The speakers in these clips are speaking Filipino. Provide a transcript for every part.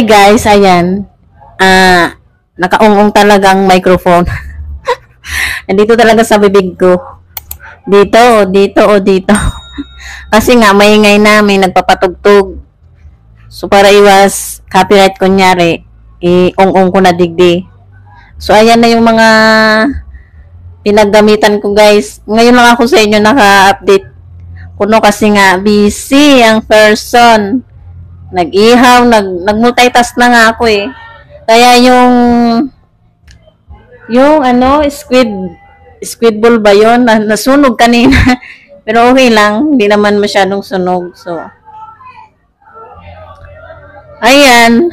Hi guys, ayan. Nakaungong talagang microphone. Nandito talaga sa bibig ko. Dito, dito, o dito. Kasi nga, maingay na, may nagpapatugtog. So, para iwas copyright, kunyari, ung-ung ko na digdi. So, ayan na yung mga pinaggamitan ko, guys. Ngayon lang ako sa inyo naka-update. Kuno kasi nga, busy ang person. Nag-ihaw, nag-multitask na nga ako eh. Kaya yung squid ball ba yun? Nasunog kanina. Pero okay lang, hindi naman masyadong sunog. So, ayan.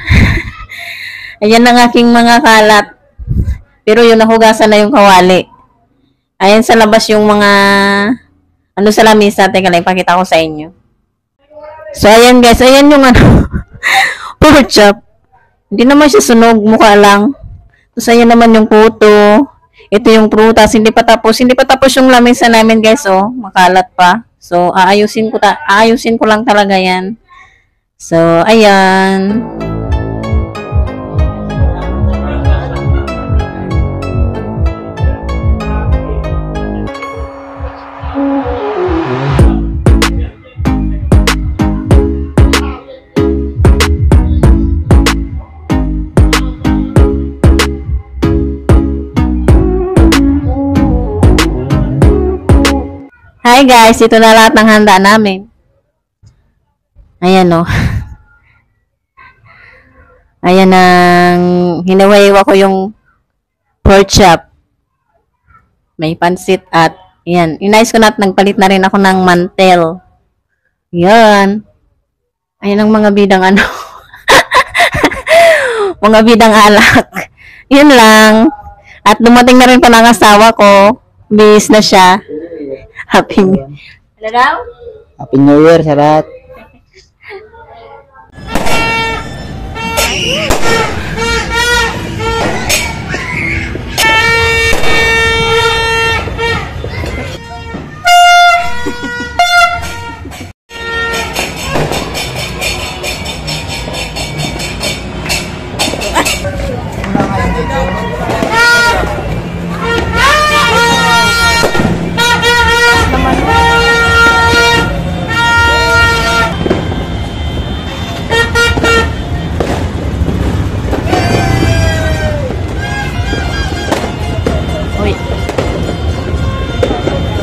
Ayan ang aking mga kalat. Pero yun, nahugasan na yung kawali. Ayan sa labas yung mga sa lamisa. Teka lang, ipakita ko sa inyo. So, ayan guys. Ayan yung pork chop. Hindi naman siya sunog. Mukha lang. Tapos, ayan naman yung puto. Ito yung prutas. Hindi pa tapos. Hindi pa tapos yung lamisa namin guys. Oh, makalat pa. So, aayusin ko lang talaga yan. So, ayan. Hi guys, ito na lahat ng handa namin. Ayan o. Ayan ang hinawahiwa ko yung pork chop. May pansit at ayan. Inayos ko na at nagpalit na rin ako ng mantel. Yan. Ayan ang mga bidang mga bidang alak. Yun lang. At dumating na rin pa ng asawa ko. Bis na siya. Happy New Year. Ano daw? Happy New Year sa lahat.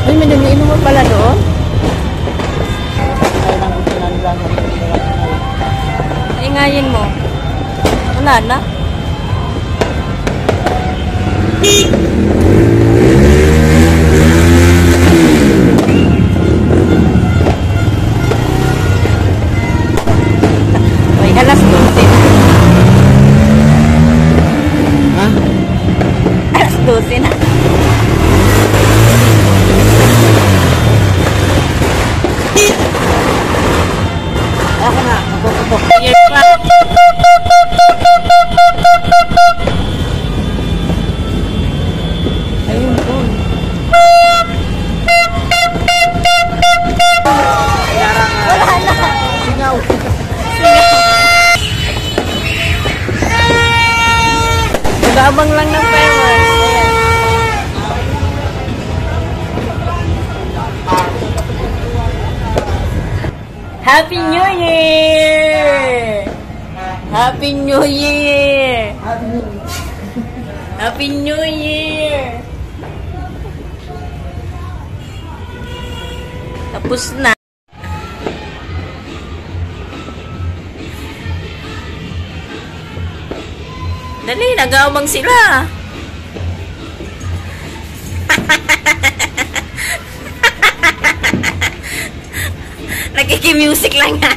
Uy, may nag-iinom mo pala doon? Ingayin mo. Wala na. Uy, alas 12 na. Ha? Alas 12 na. Ako na, napuputok. Ayun po. Wala na. Singaw. Nag-aabang lang ng fireworks. Happy New Year! Happy New Year! Happy New Year! Tapos na. Dali, nag-aamang sila. Nagkiki-music lang yan.